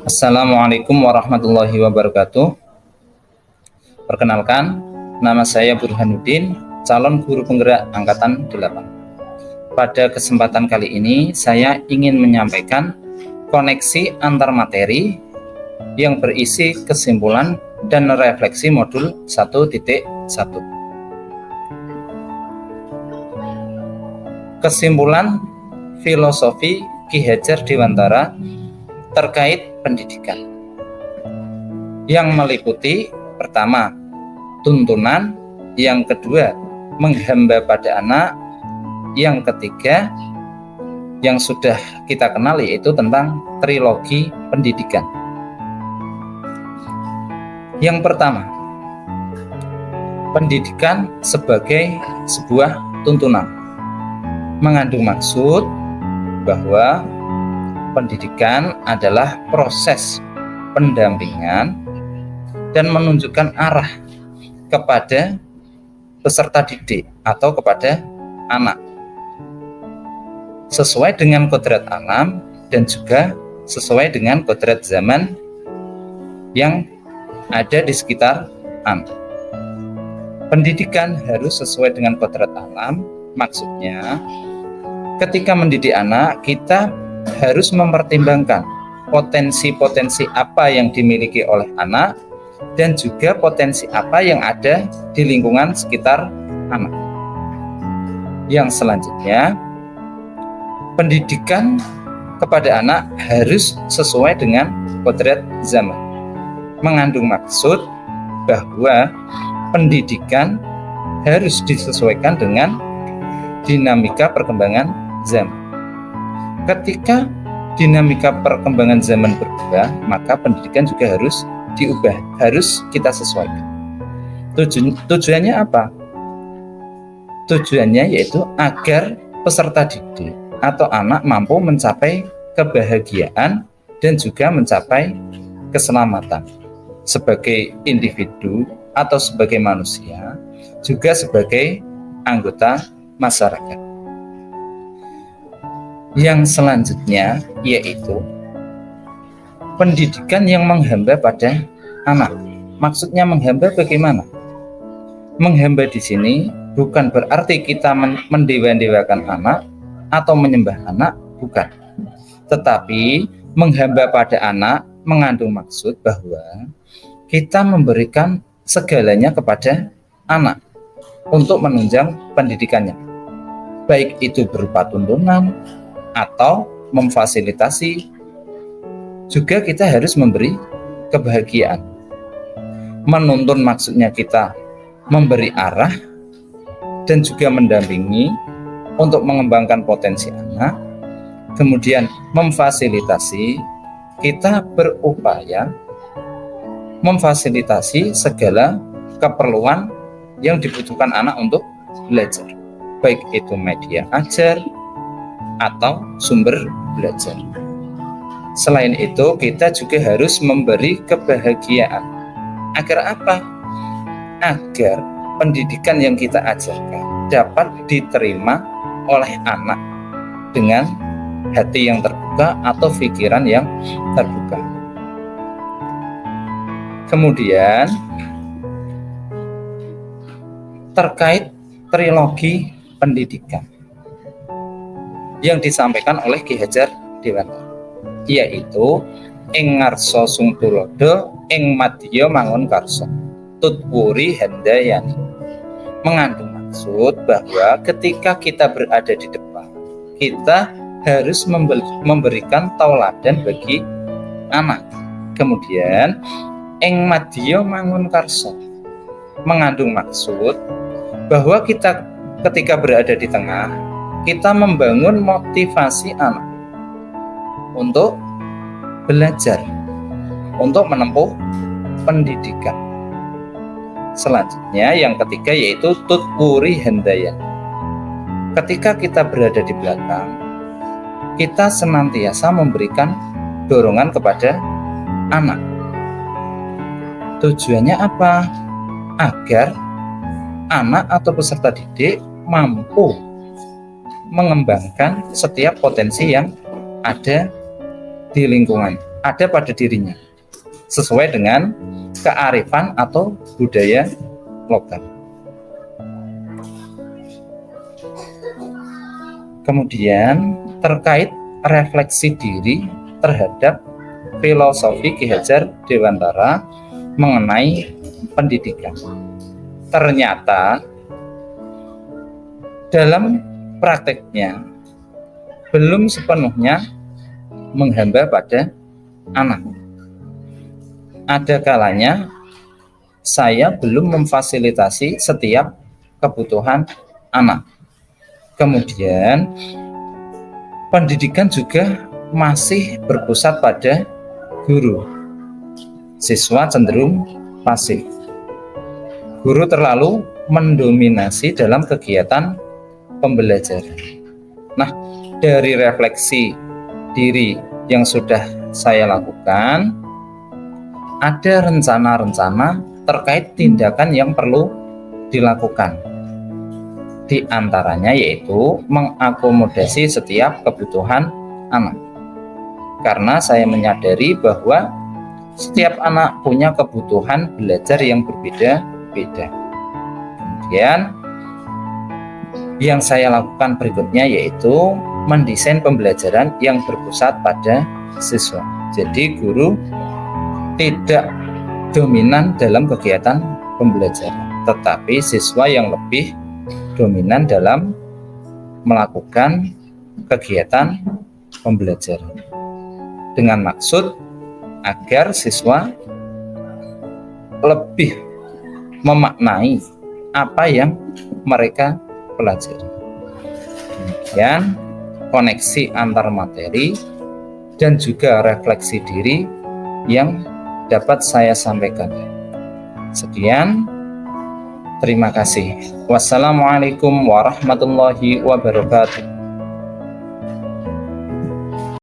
Assalamualaikum warahmatullahi wabarakatuh. Perkenalkan, nama saya Burhanuddin, calon guru penggerak Angkatan 8. Pada kesempatan kali ini, saya ingin menyampaikan koneksi antar materi yang berisi kesimpulan dan refleksi modul 1.1. Kesimpulan filosofi Ki Hajar Dewantara terkait pendidikan yang meliputi pertama, tuntunan, yang kedua, menghamba pada anak, yang ketiga, yang sudah kita kenal yaitu tentang trilogi pendidikan. Yang pertama, pendidikan sebagai sebuah tuntunan mengandung maksud bahwa pendidikan adalah proses pendampingan dan menunjukkan arah kepada peserta didik atau kepada anak sesuai dengan kodrat alam dan juga sesuai dengan kodrat zaman yang ada di sekitar anak. Pendidikan harus sesuai dengan kodrat alam, maksudnya ketika mendidik anak kita harus mempertimbangkan potensi-potensi apa yang dimiliki oleh anak dan juga potensi apa yang ada di lingkungan sekitar anak. Yang selanjutnya, pendidikan kepada anak harus sesuai dengan kodrat zaman, mengandung maksud bahwa pendidikan harus disesuaikan dengan dinamika perkembangan zaman. Ketika dinamika perkembangan zaman berubah, maka pendidikan juga harus diubah, harus kita sesuaikan. Tujuannya apa? Tujuannya yaitu agar peserta didik atau anak mampu mencapai kebahagiaan dan juga mencapai keselamatan sebagai individu atau sebagai manusia, juga sebagai anggota masyarakat. Yang selanjutnya yaitu pendidikan yang menghamba pada anak. Maksudnya menghamba bagaimana? Menghamba di sini bukan berarti kita mendewa-dewakan anak atau menyembah anak, bukan. Tetapi menghamba pada anak mengandung maksud bahwa kita memberikan segalanya kepada anak untuk menunjang pendidikannya. Baik itu berupa tuntunan atau memfasilitasi, juga kita harus memberi kebahagiaan. Menuntun maksudnya kita memberi arah dan juga mendampingi untuk mengembangkan potensi anak. Kemudian memfasilitasi, kita berupaya memfasilitasi segala keperluan yang dibutuhkan anak untuk belajar, baik itu media ajar atau sumber belajar. Selain itu, kita juga harus memberi kebahagiaan. Agar apa? Agar pendidikan yang kita ajarkan dapat diterima oleh anak dengan hati yang terbuka atau pikiran yang terbuka. Kemudian terkait trilogi pendidikan yang disampaikan oleh Ki Hajar Dewantara, yaitu ing ngarsa sung tulodo, ing madya mangun karsa, tutwuri handayani. Mengandung maksud bahwa ketika kita berada di depan, kita harus memberikan tauladan bagi anak. Kemudian ing madya mangun karsa, mengandung maksud bahwa kita ketika berada di tengah, kita membangun motivasi anak untuk belajar, untuk menempuh pendidikan. Selanjutnya yang ketiga yaitu tutwuri handaya. Ketika kita berada di belakang, kita senantiasa memberikan dorongan kepada anak. Tujuannya apa? Agar anak atau peserta didik mampu mengembangkan setiap potensi yang ada di lingkungan, ada pada dirinya, sesuai dengan kearifan atau budaya lokal. Kemudian terkait refleksi diri terhadap filosofi Ki Hajar Dewantara mengenai pendidikan. Ternyata dalam prakteknya belum sepenuhnya menghamba pada anak. Ada kalanya saya belum memfasilitasi setiap kebutuhan anak. Kemudian pendidikan juga masih berpusat pada guru. Siswa cenderung pasif. Guru terlalu mendominasi dalam kegiatan pembelajaran. Nah, dari refleksi diri yang sudah saya lakukan, ada rencana-rencana terkait tindakan yang perlu dilakukan. Di antaranya yaitu mengakomodasi setiap kebutuhan anak. Karena saya menyadari bahwa setiap anak punya kebutuhan belajar yang berbeda-beda. Kemudian yang saya lakukan berikutnya yaitu mendesain pembelajaran yang berpusat pada siswa. Jadi guru tidak dominan dalam kegiatan pembelajaran, tetapi siswa yang lebih dominan dalam melakukan kegiatan pembelajaran, dengan maksud agar siswa lebih memaknai apa yang mereka pelajari. Kemudian koneksi antar materi dan juga refleksi diri yang dapat saya sampaikan. Sekian, terima kasih. Wassalamualaikum warahmatullahi wabarakatuh.